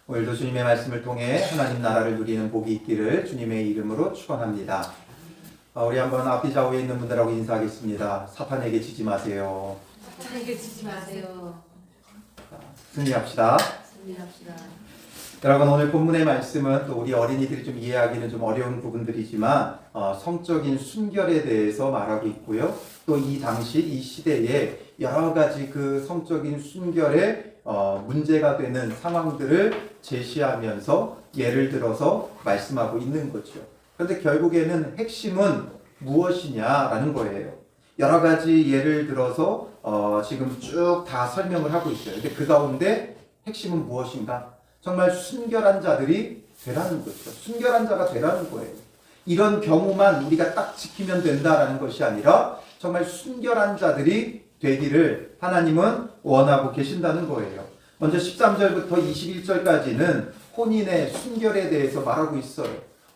오늘도 주님의 말씀을 통해 하나님 나라를 누리는 복이 있기를 주님의 이름으로 축원합니다. 우리 한번 앞뒤 좌우에 있는 분들하고 인사하겠습니다. 사탄에게 지지 마세요. 사탄에게 지지 마세요. 승리합시다. 승리합시다. 여러분, 오늘 본문의 말씀은 또 우리 어린이들이 좀 이해하기는 좀 어려운 부분들이지만 성적인 순결에 대해서 말하고 있고요. 또 이 당시 이 시대에 여러 가지 그 성적인 순결에 문제가 되는 상황들을 제시하면서 예를 들어서 말씀하고 있는 거죠. 그런데 결국에는 핵심은 무엇이냐라는 거예요. 여러 가지 예를 들어서 지금 쭉 다 설명을 하고 있어요. 근데 그 가운데 핵심은 무엇인가? 정말 순결한 자들이 되라는 거죠. 순결한 자가 되라는 거예요. 이런 경우만 우리가 딱 지키면 된다라는 것이 아니라 정말 순결한 자들이 되기를 하나님은 원하고 계신다는 거예요. 먼저 13절부터 21절까지는 혼인의 순결에 대해서 말하고 있어요.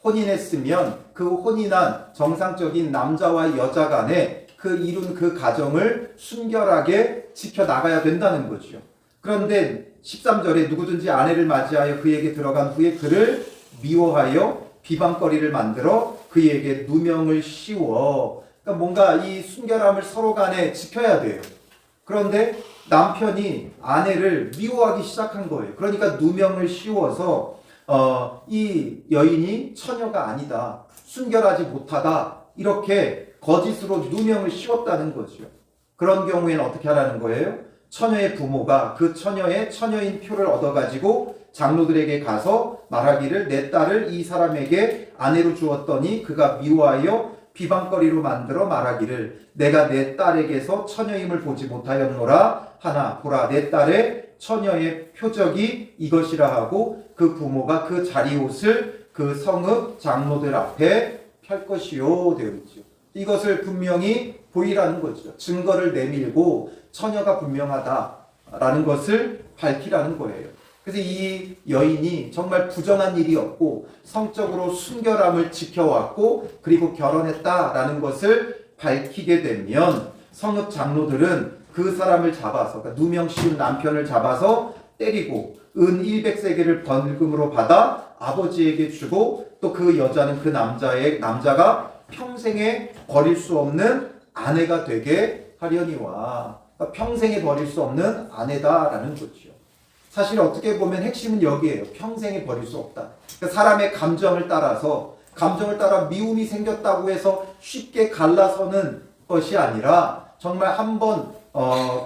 혼인했으면 그 혼인한 정상적인 남자와 여자 간에 그 이룬 그 가정을 순결하게 지켜나가야 된다는 거죠. 그런데 13절에 누구든지 아내를 맞이하여 그에게 들어간 후에 그를 미워하여 비방거리를 만들어 그에게 누명을 씌워. 그러니까 뭔가 이 순결함을 서로 간에 지켜야 돼요. 그런데 남편이 아내를 미워하기 시작한 거예요. 그러니까 누명을 씌워서 이 여인이 처녀가 아니다, 순결하지 못하다, 이렇게 거짓으로 누명을 씌웠다는 거죠. 그런 경우에는 어떻게 하라는 거예요? 처녀의 부모가 그 처녀의 처녀인 표를 얻어가지고 장로들에게 가서 말하기를 내 딸을 이 사람에게 아내로 주었더니 그가 미워하여 비방거리로 만들어 말하기를 내가 내 딸에게서 처녀임을 보지 못하였노라 하나 보라 내 딸의 처녀의 표적이 이것이라 하고 그 부모가 그 자리옷을 그 성읍 장로들 앞에 펼 것이요 되어 있죠. 이것을 분명히 보이라는 거죠. 증거를 내밀고 처녀가 분명하다라는 것을 밝히라는 거예요. 그래서 이 여인이 정말 부정한 일이 없고 성적으로 순결함을 지켜왔고 그리고 결혼했다라는 것을 밝히게 되면 성읍 장로들은 그 사람을 잡아서, 그러니까 누명 씌운 남편을 잡아서 때리고 은 100세겔을 벌금으로 받아 아버지에게 주고 또 그 여자는 그 남자가 평생에 버릴 수 없는 아내가 되게 하려니와. 그러니까 평생에 버릴 수 없는 아내다라는 거죠. 사실 어떻게 보면 핵심은 여기에요. 평생에 버릴 수 없다. 그러니까 사람의 감정을 따라 미움이 생겼다고 해서 쉽게 갈라서는 것이 아니라 정말 한번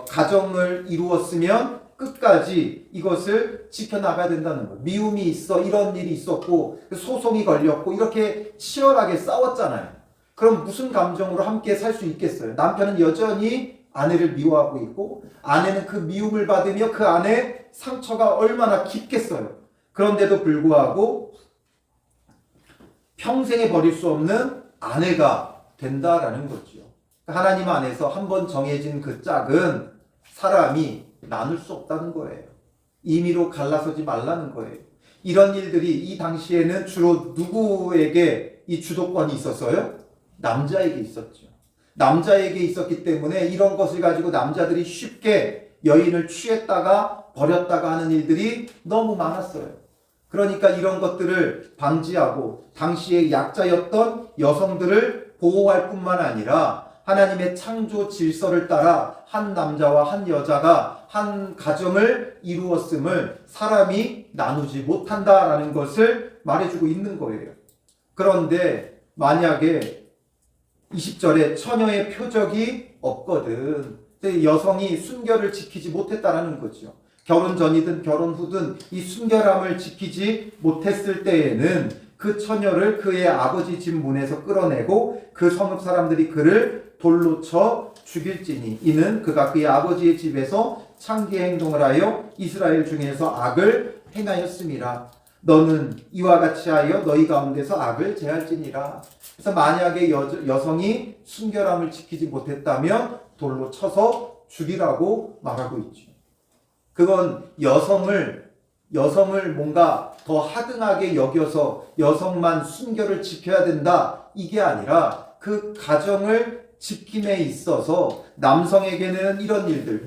가정을 이루었으면 끝까지 이것을 지켜나가야 된다는 거예요. 미움이 있어, 이런 일이 있었고 소송이 걸렸고 이렇게 치열하게 싸웠잖아요. 그럼 무슨 감정으로 함께 살 수 있겠어요? 남편은 여전히 아내를 미워하고 있고 아내는 그 미움을 받으며 그 안에 상처가 얼마나 깊겠어요. 그런데도 불구하고 평생에 버릴 수 없는 아내가 된다라는 거죠. 하나님 안에서 한번 정해진 그 짝은 사람이 나눌 수 없다는 거예요. 임의로 갈라서지 말라는 거예요. 이런 일들이 이 당시에는 주로 누구에게 이 주도권이 있었어요? 남자에게 있었죠. 남자에게 있었기 때문에 이런 것을 가지고 남자들이 쉽게 여인을 취했다가 버렸다가 하는 일들이 너무 많았어요. 그러니까 이런 것들을 방지하고 당시에 약자였던 여성들을 보호할 뿐만 아니라 하나님의 창조 질서를 따라 한 남자와 한 여자가 한 가정을 이루었음을 사람이 나누지 못한다라는 것을 말해주고 있는 거예요. 그런데 만약에 20절에 처녀의 표적이 없거든. 여성이 순결을 지키지 못했다라는 거죠. 결혼 전이든 결혼 후든 이 순결함을 지키지 못했을 때에는 그 처녀를 그의 아버지 집 문에서 끌어내고 그 성읍 사람들이 그를 돌로 쳐 죽일지니 이는 그가 그의 아버지의 집에서 창기의 행동을 하여 이스라엘 중에서 악을 행하였음이라. 너는 이와 같이 하여 너희 가운데서 악을 제할지니라. 그래서 만약에 여성이 순결함을 지키지 못했다면 돌로 쳐서 죽이라고 말하고 있죠. 그건 여성을 뭔가 더 하등하게 여겨서 여성만 순결을 지켜야 된다, 이게 아니라 그 가정을 지킴에 있어서 남성에게는 이런 일들,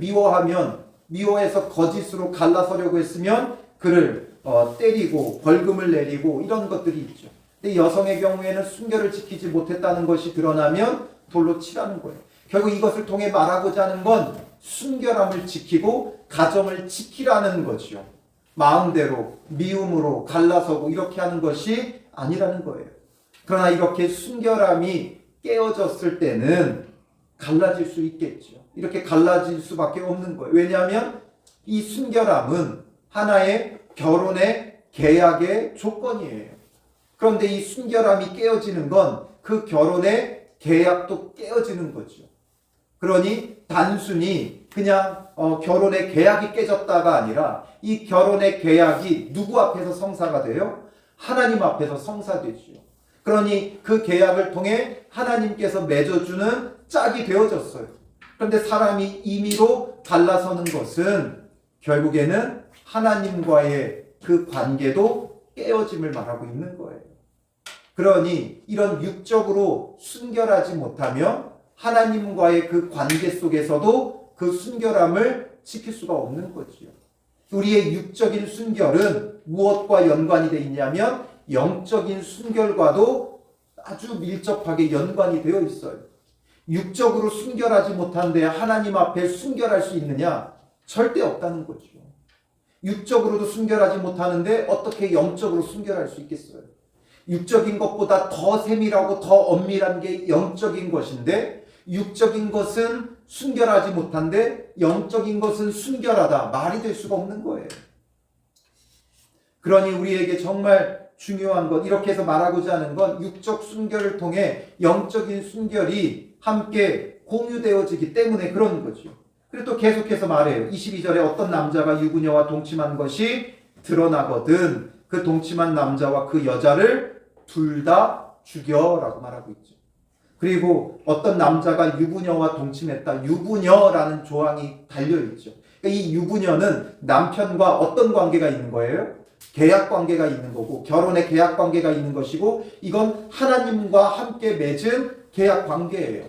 미워해서 거짓으로 갈라서려고 했으면 그를 때리고 벌금을 내리고 이런 것들이 있죠. 근데 여성의 경우에는 순결을 지키지 못했다는 것이 드러나면 돌로 치라는 거예요. 결국 이것을 통해 말하고자 하는 건 순결함을 지키고 가정을 지키라는 거죠. 마음대로 미움으로 갈라서고 이렇게 하는 것이 아니라는 거예요. 그러나 이렇게 순결함이 깨어졌을 때는 갈라질 수 있겠죠. 이렇게 갈라질 수밖에 없는 거예요. 왜냐하면 이 순결함은 하나의 결혼의 계약의 조건이에요. 그런데 이 순결함이 깨어지는 건 그 결혼의 계약도 깨어지는 거죠. 그러니 단순히 그냥 결혼의 계약이 깨졌다가 아니라 이 결혼의 계약이 누구 앞에서 성사가 돼요? 하나님 앞에서 성사되죠. 그러니 그 계약을 통해 하나님께서 맺어주는 짝이 되어졌어요. 그런데 사람이 임의로 갈라서는 것은 결국에는 하나님과의 그 관계도 깨어짐을 말하고 있는 거예요. 그러니 이런 육적으로 순결하지 못하면 하나님과의 그 관계 속에서도 그 순결함을 지킬 수가 없는 거지요. 우리의 육적인 순결은 무엇과 연관이 되어 있냐면 영적인 순결과도 아주 밀접하게 연관이 되어 있어요. 육적으로 순결하지 못한데 하나님 앞에 순결할 수 있느냐? 절대 없다는 거죠. 육적으로도 순결하지 못하는데 어떻게 영적으로 순결할 수 있겠어요? 육적인 것보다 더 세밀하고 더 엄밀한 게 영적인 것인데 육적인 것은 순결하지 못한데 영적인 것은 순결하다. 말이 될 수가 없는 거예요. 그러니 우리에게 정말 중요한 것, 이렇게 해서 말하고자 하는 건 육적 순결을 통해 영적인 순결이 함께 공유되어지기 때문에 그런 거죠. 그리고 또 계속해서 말해요. 22절에 어떤 남자가 유부녀와 동침한 것이 드러나거든 그 동침한 남자와 그 여자를 둘 다 죽여라고 말하고 있죠. 그리고 어떤 남자가 유부녀와 동침했다. 유부녀라는 조항이 달려있죠. 그러니까 이 유부녀는 남편과 어떤 관계가 있는 거예요? 계약 관계가 있는 거고 결혼의 계약 관계가 있는 것이고 이건 하나님과 함께 맺은 계약 관계예요.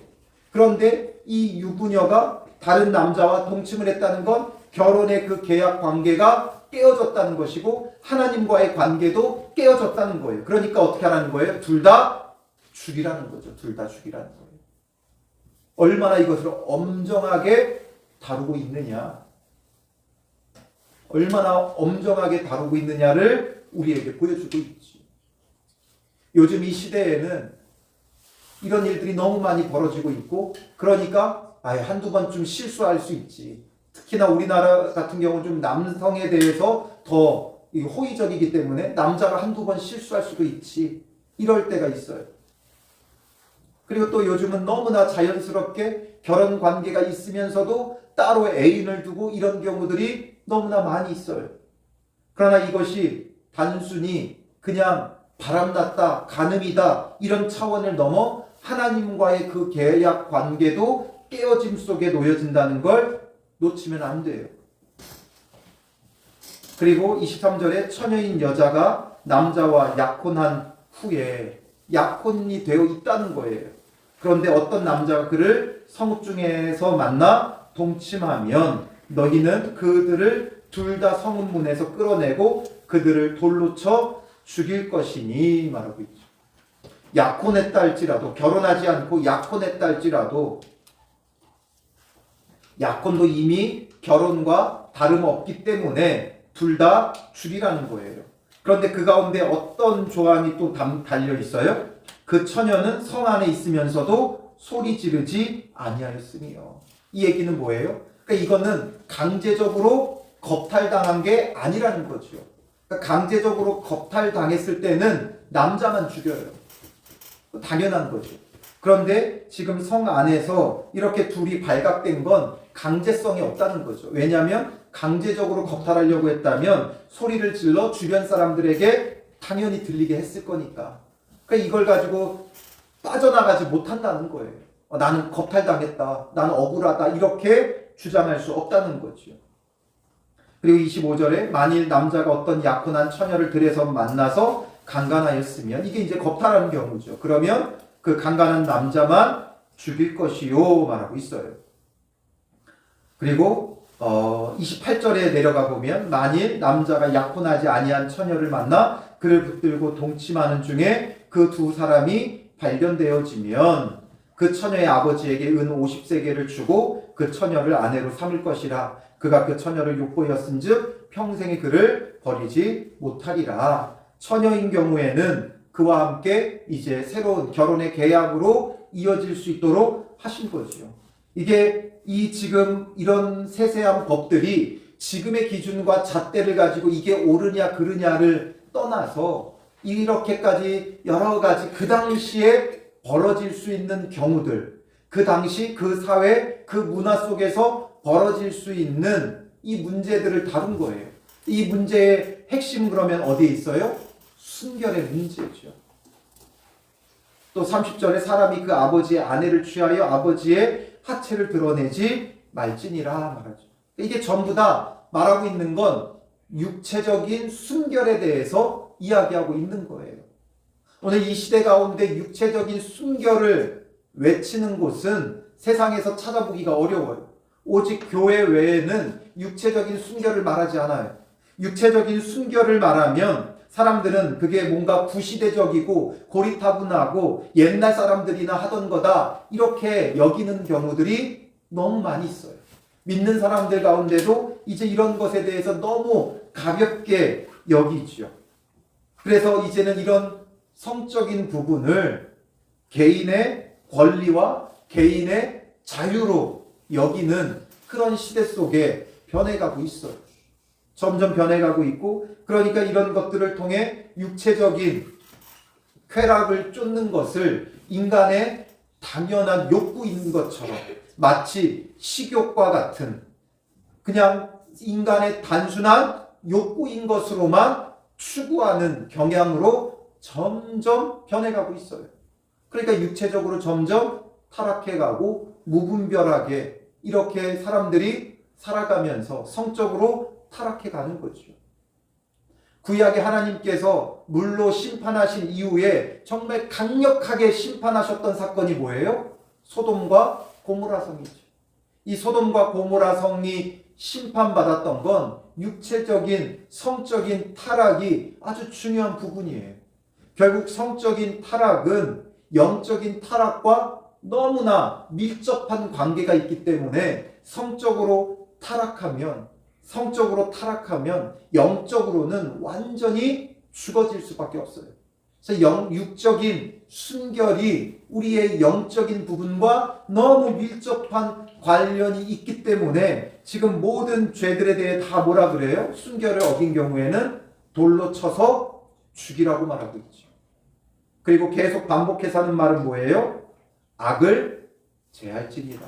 그런데 이 유부녀가 다른 남자와 동침을 했다는 건 결혼의 그 계약 관계가 깨어졌다는 것이고 하나님과의 관계도 깨어졌다는 거예요. 그러니까 어떻게 하라는 거예요? 둘 다 죽이라는 거죠. 둘 다 죽이라는 거예요. 얼마나 이것을 엄정하게 다루고 있느냐. 얼마나 엄정하게 다루고 있느냐를 우리에게 보여주고 있지. 요즘 이 시대에는 이런 일들이 너무 많이 벌어지고 있고 그러니까 한두 번쯤 실수할 수 있지. 특히나 우리나라 같은 경우는 좀 남성에 대해서 더 호의적이기 때문에 남자가 한두 번 실수할 수도 있지. 이럴 때가 있어요. 그리고 또 요즘은 너무나 자연스럽게 결혼 관계가 있으면서도 따로 애인을 두고 이런 경우들이 너무나 많이 있어요. 그러나 이것이 단순히 그냥 바람났다, 간음이다 이런 차원을 넘어 하나님과의 그 계약 관계도 깨어짐 속에 놓여진다는 걸 놓치면 안 돼요. 그리고 23절에 처녀인 여자가 남자와 약혼한 후에 약혼이 되어 있다는 거예요. 그런데 어떤 남자가 그를 성중에서 만나 동침하면 너희는 그들을 둘 다 성문에서 끌어내고 그들을 돌로 쳐 죽일 것이니 말하고 있죠. 약혼했다 할지라도 결혼하지 않고 약혼했다 할지라도 약혼도 이미 결혼과 다름없기 때문에 둘 다 죽이라는 거예요. 그런데 그 가운데 어떤 조항이 또 달려 있어요? 그 처녀는 성 안에 있으면서도 소리 지르지 아니하였으니요. 이 얘기는 뭐예요? 그러니까 이거는 강제적으로 겁탈당한 게 아니라는 거죠. 그러니까 강제적으로 겁탈당했을 때는 남자만 죽여요. 당연한 거죠. 그런데 지금 성 안에서 이렇게 둘이 발각된 건 강제성이 없다는 거죠. 왜냐하면 강제적으로 겁탈하려고 했다면 소리를 질러 주변 사람들에게 당연히 들리게 했을 거니까. 그러니까 이걸 가지고 빠져나가지 못한다는 거예요. 나는 겁탈당했다. 나는 억울하다. 이렇게 주장할 수 없다는 거죠. 그리고 25절에 만일 남자가 어떤 약혼한 처녀를 들에서 만나서 강간하였으면 이게 이제 겁탈하는 경우죠. 그러면 그 강간한 남자만 죽일 것이요 말하고 있어요. 그리고 28절에 내려가 보면 만일 남자가 약혼하지 아니한 처녀를 만나 그를 붙들고 동침하는 중에 그 두 사람이 발견되어지면 그 처녀의 아버지에게 은 50세겔을 주고 그 처녀를 아내로 삼을 것이라. 그가 그 처녀를 욕보였은즉 평생에 그를 버리지 못하리라. 처녀인 경우에는 그와 함께 이제 새로운 결혼의 계약으로 이어질 수 있도록 하신 거지요. 이게 지금 이런 세세한 법들이 지금의 기준과 잣대를 가지고 이게 옳으냐 그르냐를 떠나서 이렇게까지 여러 가지 그 당시에 벌어질 수 있는 경우들, 그 당시 그 사회 그 문화 속에서 벌어질 수 있는 이 문제들을 다룬 거예요. 이 문제의 핵심은 그러면 어디에 있어요? 순결의 문제죠. 또 30절에 사람이 그 아버지의 아내를 취하여 아버지의 하체를 드러내지 말지니라 말하죠. 이게 전부 다 말하고 있는 건 육체적인 순결에 대해서 이야기하고 있는 거예요. 오늘 이 시대 가운데 육체적인 순결을 외치는 곳은 세상에서 찾아보기가 어려워요. 오직 교회 외에는 육체적인 순결을 말하지 않아요. 육체적인 순결을 말하면 사람들은 그게 뭔가 구시대적이고 고리타분하고 옛날 사람들이나 하던 거다 이렇게 여기는 경우들이 너무 많이 있어요. 믿는 사람들 가운데도 이제 이런 것에 대해서 너무 가볍게 여기죠. 그래서 이제는 이런 성적인 부분을 개인의 권리와 개인의 자유로 여기는 그런 시대 속에 변해가고 있어요. 점점 변해가고 있고, 그러니까 이런 것들을 통해 육체적인 쾌락을 쫓는 것을 인간의 당연한 욕구인 것처럼 마치 식욕과 같은 그냥 인간의 단순한 욕구인 것으로만 추구하는 경향으로 점점 변해가고 있어요. 그러니까 육체적으로 점점 타락해가고 무분별하게 이렇게 사람들이 살아가면서 성적으로 타락해가는 거죠. 구약의 하나님께서 물로 심판하신 이후에 정말 강력하게 심판하셨던 사건이 뭐예요? 소돔과 고모라 성이죠. 이 소돔과 고모라 성이 심판받았던 건 육체적인 성적인 타락이 아주 중요한 부분이에요. 결국 성적인 타락은 영적인 타락과 너무나 밀접한 관계가 있기 때문에 성적으로 타락하면 영적으로는 완전히 죽어질 수밖에 없어요. 그래서 육적인 순결이 우리의 영적인 부분과 너무 밀접한 관련이 있기 때문에 지금 모든 죄들에 대해 다 뭐라 그래요? 순결을 어긴 경우에는 돌로 쳐서 죽이라고 말하고 있죠. 그리고 계속 반복해서 하는 말은 뭐예요? 악을 제할지니라.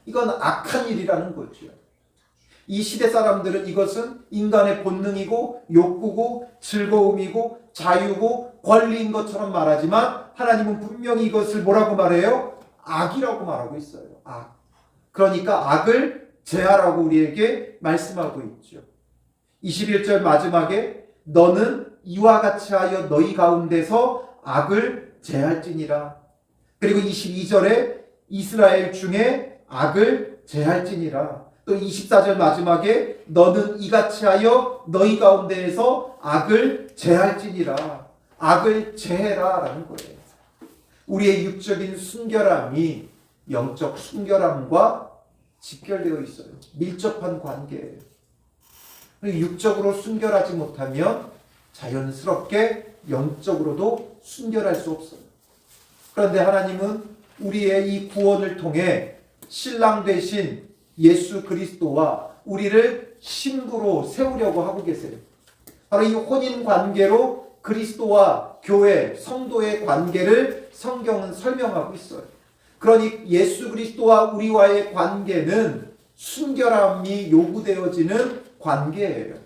이건 악한 일이라는 거죠. 이 시대 사람들은 이것은 인간의 본능이고 욕구고 즐거움이고 자유고 권리인 것처럼 말하지만 하나님은 분명히 이것을 뭐라고 말해요? 악이라고 말하고 있어요. 악. 그러니까 악을 제하라고 우리에게 말씀하고 있죠. 21절 마지막에 너는 이와 같이 하여 너희 가운데서 악을 제할지니라. 그리고 22절에 이스라엘 중에 악을 제할지니라. 또 24절 마지막에 너는 이같이 하여 너희 가운데에서 악을 제할지니라. 악을 제해라 라는 거예요. 우리의 육적인 순결함이 영적 순결함과 직결되어 있어요. 밀접한 관계예요. 육적으로 순결하지 못하면 자연스럽게 영적으로도 순결할 수 없어요. 그런데 하나님은 우리의 이 구원을 통해 신랑 되신 예수 그리스도와 우리를 신부로 세우려고 하고 계세요. 바로 이 혼인 관계로 그리스도와 교회, 성도의 관계를 성경은 설명하고 있어요. 그러니 예수 그리스도와 우리와의 관계는 순결함이 요구되어지는 관계예요.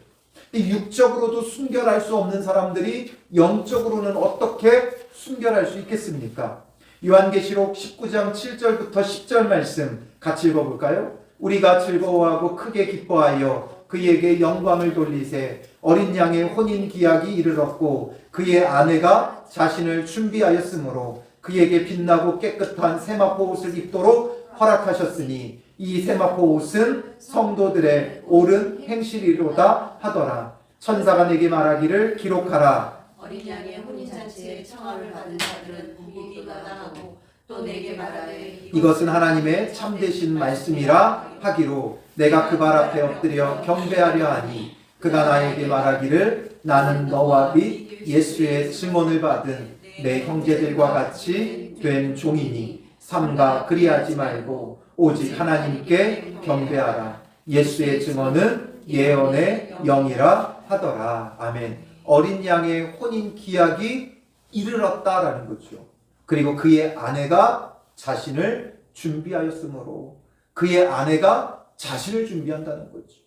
육적으로도 순결할 수 없는 사람들이 영적으로는 어떻게 순결할 수 있겠습니까? 요한계시록 19장 7절부터 10절 말씀 같이 읽어볼까요? 우리가 즐거워하고 크게 기뻐하여 그에게 영광을 돌리세 어린 양의 혼인 기약이 이르렀고 그의 아내가 자신을 준비하였으므로 그에게 빛나고 깨끗한 세마포 옷을 입도록 허락하셨으니 이 세마포 옷은 성도들의 옳은 행실이로다 하더라. 천사가 내게 말하기를 기록하라. 어린 양의 혼인잔치에 청함을 받은 자들은 복이기가 당하고 또 내게 말하되 이것은 하나님의 참되신 말씀이라 하기로 내가 그 발 앞에 엎드려 경배하려 하니 그가 나에게 말하기를 나는 너와 및 예수의 증언을 받은 내 형제들과 같이 된 종이니 삼가 그리하지 말고 오직 하나님께 경배하라. 예수의 증언은 예언의 영이라 하더라. 아멘. 어린 양의 혼인 기약이 이르렀다라는 거죠. 그리고 그의 아내가 자신을 준비하였으므로 그의 아내가 자신을 준비한다는 거죠.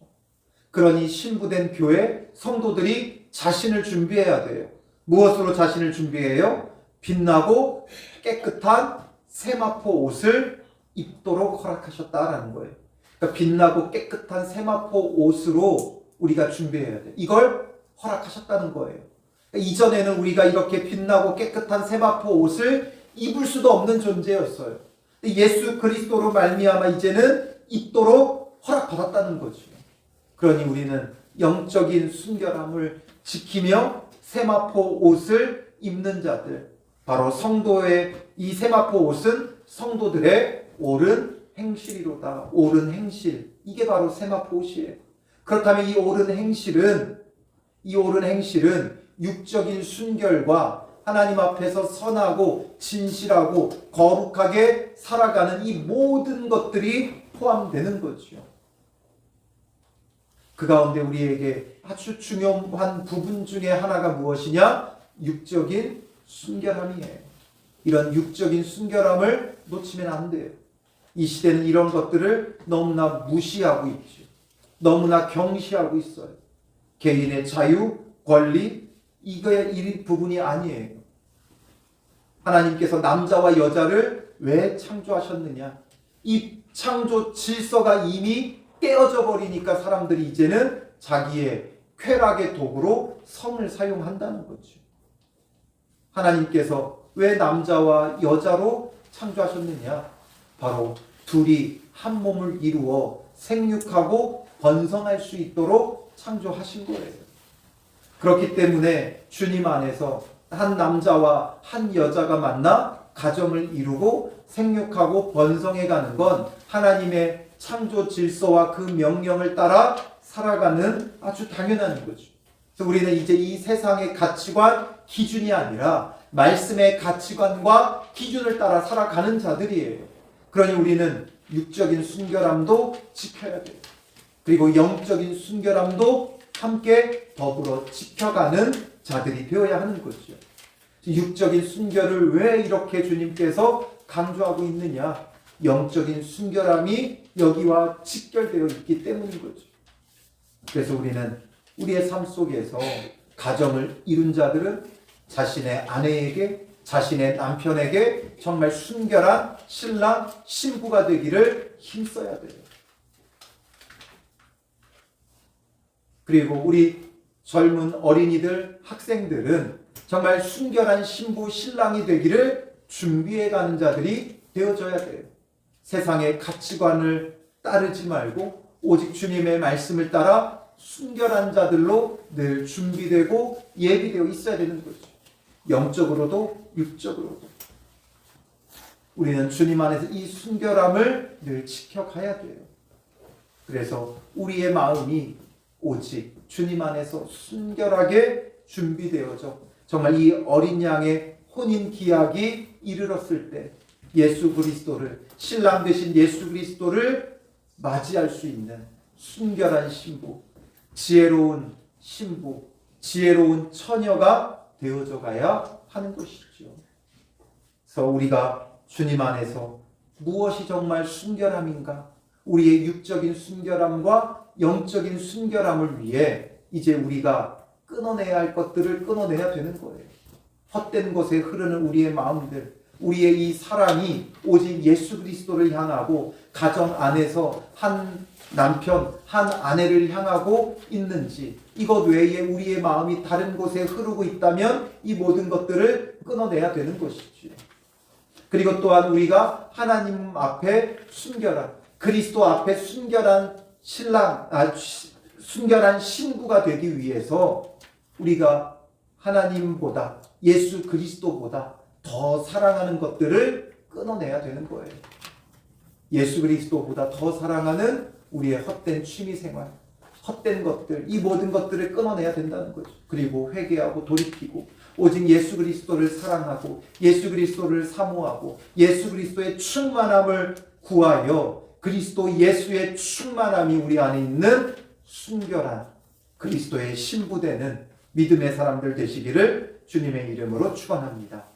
그러니 신부된 교회 성도들이 자신을 준비해야 돼요. 무엇으로 자신을 준비해요? 빛나고 깨끗한 세마포 옷을 입도록 허락하셨다라는 거예요. 그러니까 빛나고 깨끗한 세마포 옷으로 우리가 준비해야 돼요. 이걸 허락하셨다는 거예요. 그러니까 이전에는 우리가 이렇게 빛나고 깨끗한 세마포 옷을 입을 수도 없는 존재였어요. 예수 그리스도로 말미암아 이제는 입도록 허락받았다는 거죠. 그러니 우리는 영적인 순결함을 지키며 세마포 옷을 입는 자들, 바로 성도의 이 세마포 옷은 성도들의 옳은 행실이로다. 옳은 행실, 이게 바로 세마포 옷이에요. 그렇다면 이 옳은 행실은 육적인 순결과 하나님 앞에서 선하고 진실하고 거룩하게 살아가는 이 모든 것들이 포함되는 거죠. 그 가운데 우리에게 아주 중요한 부분 중에 하나가 무엇이냐? 육적인 순결함이에요. 이런 육적인 순결함을 놓치면 안 돼요. 이 시대는 이런 것들을 너무나 무시하고 있죠. 너무나 경시하고 있어요. 개인의 자유, 권리, 이거의 일 부분이 아니에요. 하나님께서 남자와 여자를 왜 창조하셨느냐? 이 창조 질서가 이미 깨어져 버리니까 사람들이 이제는 자기의 쾌락의 도구로 성을 사용한다는 거죠. 하나님께서 왜 남자와 여자로 창조하셨느냐? 바로 둘이 한 몸을 이루어 생육하고 번성할 수 있도록 창조하신 거예요. 그렇기 때문에 주님 안에서 한 남자와 한 여자가 만나 가정을 이루고 생육하고 번성해가는 건 하나님의 창조 질서와 그 명령을 따라 살아가는 아주 당연한 거죠. 그래서 우리는 이제 이 세상의 가치관, 기준이 아니라 말씀의 가치관과 기준을 따라 살아가는 자들이에요. 그러니 우리는 육적인 순결함도 지켜야 돼요. 그리고 영적인 순결함도 함께 더불어 지켜가는 자들이 되어야 하는 거죠. 육적인 순결을 왜 이렇게 주님께서 강조하고 있느냐? 영적인 순결함이 여기와 직결되어 있기 때문인 거죠. 그래서 우리는 우리의 삶 속에서 가정을 이룬 자들은 자신의 아내에게, 자신의 남편에게 정말 순결한 신랑, 신부가 되기를 힘써야 돼요. 그리고 우리 젊은 어린이들, 학생들은 정말 순결한 신부, 신랑이 되기를 준비해가는 자들이 되어져야 돼요. 세상의 가치관을 따르지 말고 오직 주님의 말씀을 따라 순결한 자들로 늘 준비되고 예비되어 있어야 되는 거죠. 영적으로도 육적으로도. 우리는 주님 안에서 이 순결함을 늘 지켜가야 돼요. 그래서 우리의 마음이 오직 주님 안에서 순결하게 준비되어져 정말 이 어린 양의 혼인 기약이 이르렀을 때 예수 그리스도를, 신랑 되신 예수 그리스도를 맞이할 수 있는 순결한 신부, 지혜로운 신부, 지혜로운 처녀가 되어져 가야 하는 것이죠. 그래서 우리가 주님 안에서 무엇이 정말 순결함인가? 우리의 육적인 순결함과 영적인 순결함을 위해 이제 우리가 끊어내야 할 것들을 끊어내야 되는 거예요. 헛된 것에 흐르는 우리의 마음들, 우리의 이 사랑이 오직 예수 그리스도를 향하고 가정 안에서 한 남편, 한 아내를 향하고 있는지, 이것 외에 우리의 마음이 다른 곳에 흐르고 있다면 이 모든 것들을 끊어내야 되는 것이지. 그리고 또한 우리가 하나님 앞에 순결한, 그리스도 앞에 순결한 신부가 되기 위해서 우리가 하나님보다 예수 그리스도보다 더 사랑하는 것들을 끊어내야 되는 거예요. 예수 그리스도보다 더 사랑하는 우리의 헛된 취미생활, 헛된 것들, 이 모든 것들을 끊어내야 된다는 거죠. 그리고 회개하고 돌이키고 오직 예수 그리스도를 사랑하고 예수 그리스도를 사모하고 예수 그리스도의 충만함을 구하여 그리스도 예수의 충만함이 우리 안에 있는 순결한 그리스도의 신부되는 믿음의 사람들 되시기를 주님의 이름으로 축원합니다.